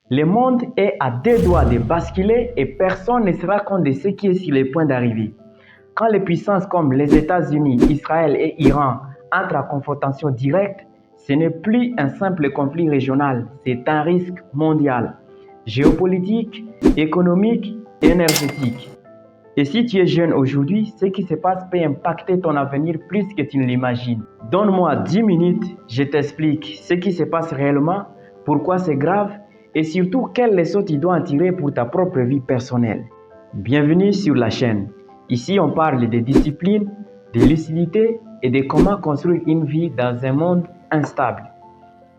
Le monde est à deux doigts de basculer et personne ne se rend compte de ce qui est sur le point d'arriver. Quand les puissances comme les États-Unis, Israël et Iran entrent en confrontation directe, ce n'est plus un simple conflit régional, c'est un risque mondial, géopolitique, économique et énergétique. Et si tu es jeune aujourd'hui, ce qui se passe peut impacter ton avenir plus que tu ne l'imagines. Donne-moi 10 minutes, je t'explique ce qui se passe réellement, pourquoi c'est grave et surtout quelles leçons tu dois en tirer pour ta propre vie personnelle. Bienvenue sur la chaîne. Ici, on parle de discipline, de lucidité et de comment construire une vie dans un monde instable.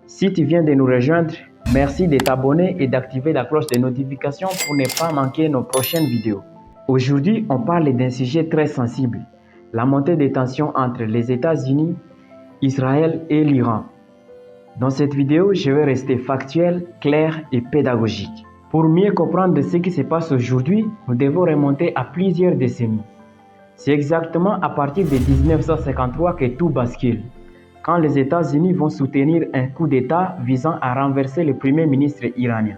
Si tu viens de nous rejoindre, merci de t'abonner et d'activer la cloche de notification pour ne pas manquer nos prochaines vidéos. Aujourd'hui, on parle d'un sujet très sensible, la montée des tensions entre les États-Unis, Israël et l'Iran. Dans cette vidéo, je vais rester factuel, clair et pédagogique. Pour mieux comprendre ce qui se passe aujourd'hui, nous devons remonter à plusieurs décennies. C'est exactement à partir de 1953 que tout bascule, quand les États-Unis vont soutenir un coup d'État visant à renverser le premier ministre iranien.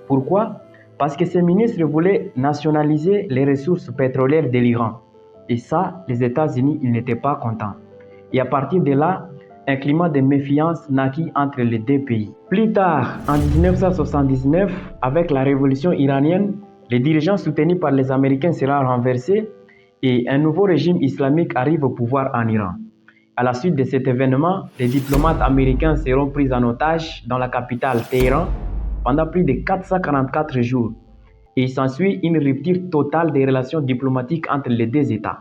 Pourquoi ? Parce que ce ministre voulait nationaliser les ressources pétrolières de l'Iran. Et ça, les États-Unis, ils n'étaient pas contents. Et à partir de là, un climat de méfiance naquit entre les deux pays. Plus tard, en 1979, avec la révolution iranienne, les dirigeants soutenus par les Américains seront renversés et un nouveau régime islamique arrive au pouvoir en Iran. À la suite de cet événement, les diplomates américains seront pris en otage dans la capitale Téhéran pendant plus de 444 jours. Et il s'ensuit une rupture totale des relations diplomatiques entre les deux États.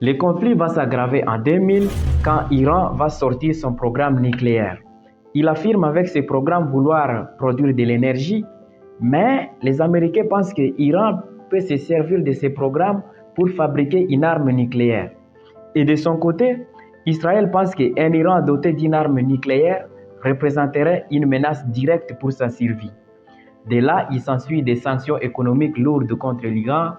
Le conflit va s'aggraver en 2000 quand l'Iran va sortir son programme nucléaire. Il affirme avec ce programme vouloir produire de l'énergie, mais les Américains pensent que l'Iran peut se servir de ce programme pour fabriquer une arme nucléaire. Et de son côté, Israël pense qu'un Iran doté d'une arme nucléaire représenterait une menace directe pour sa survie. De là, il s'ensuit des sanctions économiques lourdes contre l'Iran,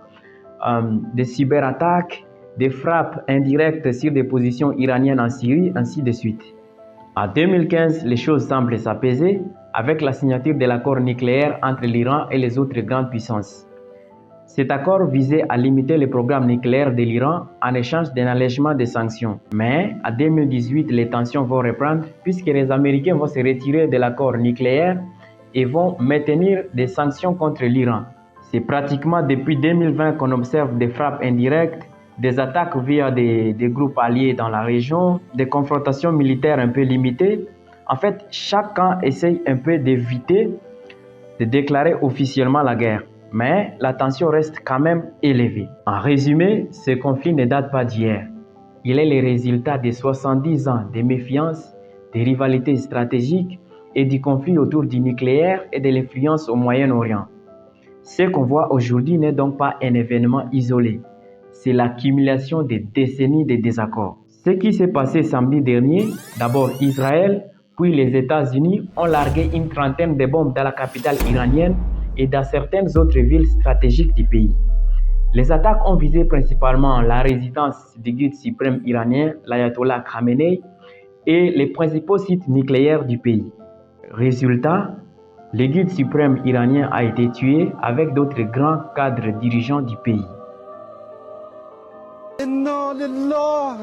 des cyberattaques, des frappes indirectes sur des positions iraniennes en Syrie, ainsi de suite. En 2015, les choses semblent s'apaiser avec la signature de l'accord nucléaire entre l'Iran et les autres grandes puissances. Cet accord visait à limiter le programme nucléaire de l'Iran en échange d'un allègement des sanctions. Mais en 2018, les tensions vont reprendre puisque les Américains vont se retirer de l'accord nucléaire et vont maintenir des sanctions contre l'Iran. C'est pratiquement depuis 2020 qu'on observe des frappes indirectes, des attaques via des groupes alliés dans la région, des confrontations militaires un peu limitées. En fait, chaque camp essaye un peu d'éviter de déclarer officiellement la guerre, mais la tension reste quand même élevée. En résumé, ce conflit ne date pas d'hier. Il est le résultat de 70 ans de méfiance, de rivalités stratégiques et du conflit autour du nucléaire et de l'influence au Moyen-Orient. Ce qu'on voit aujourd'hui n'est donc pas un événement isolé. C'est l'accumulation des décennies de désaccords. Ce qui s'est passé samedi dernier, d'abord Israël, puis les États-Unis ont largué une trentaine de bombes dans la capitale iranienne et dans certaines autres villes stratégiques du pays. Les attaques ont visé principalement la résidence du guide suprême iranien, l'ayatollah Khamenei, et les principaux sites nucléaires du pays. Résultat, le guide suprême iranien a été tué avec d'autres grands cadres dirigeants du pays. Inna lillah.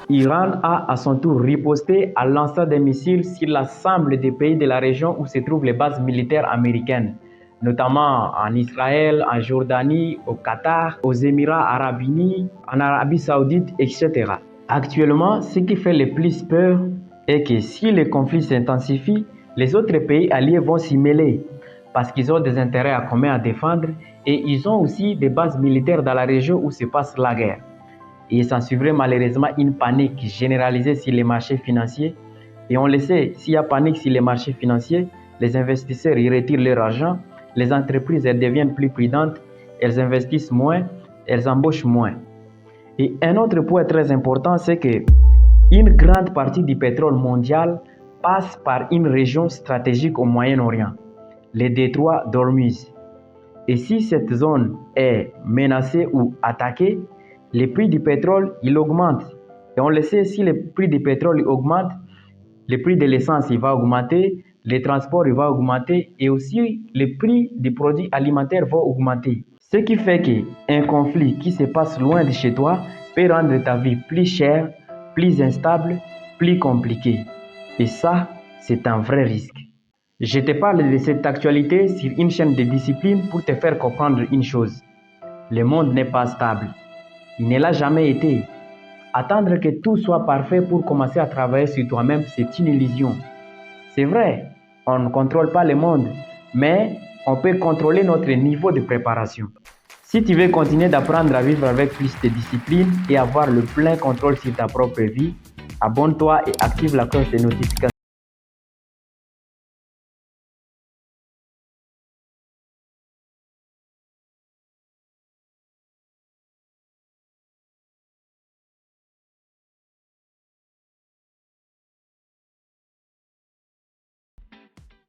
Iran a à son tour riposté en lançant des missiles sur l'ensemble des pays de la région où se trouvent les bases militaires américaines, notamment en Israël, en Jordanie, au Qatar, aux Émirats arabes unis, en Arabie saoudite, etc. Actuellement, ce qui fait le plus peur est que si le conflit s'intensifie, les autres pays alliés vont s'y mêler parce qu'ils ont des intérêts à commun à défendre et ils ont aussi des bases militaires dans la région où se passe la guerre. Et il s'ensuivrait malheureusement une panique généralisée sur les marchés financiers. Et on le sait, s'il y a panique sur les marchés financiers, les investisseurs y retirent leur argent, les entreprises elles deviennent plus prudentes, elles investissent moins, elles embauchent moins. Et un autre point très important, c'est que une grande partie du pétrole mondial passe par une région stratégique au Moyen-Orient, le détroit d'Ormuz. Et si cette zone est menacée ou attaquée, les prix du pétrole, il augmente. Et on le sait, si le prix du pétrole augmente, le prix de l'essence il va augmenter, les transports il va augmenter et aussi les prix des produits alimentaires vont augmenter. Ce qui fait qu'un conflit qui se passe loin de chez toi peut rendre ta vie plus chère, plus instable, plus compliquée. Et ça, c'est un vrai risque. Je te parle de cette actualité sur une chaîne de discipline pour te faire comprendre une chose. Le monde n'est pas stable. Il ne l'a jamais été. Attendre que tout soit parfait pour commencer à travailler sur toi-même, c'est une illusion. C'est vrai, on ne contrôle pas le monde, mais on peut contrôler notre niveau de préparation. Si tu veux continuer d'apprendre à vivre avec plus de discipline et avoir le plein contrôle sur ta propre vie, abonne-toi et active la cloche de notification.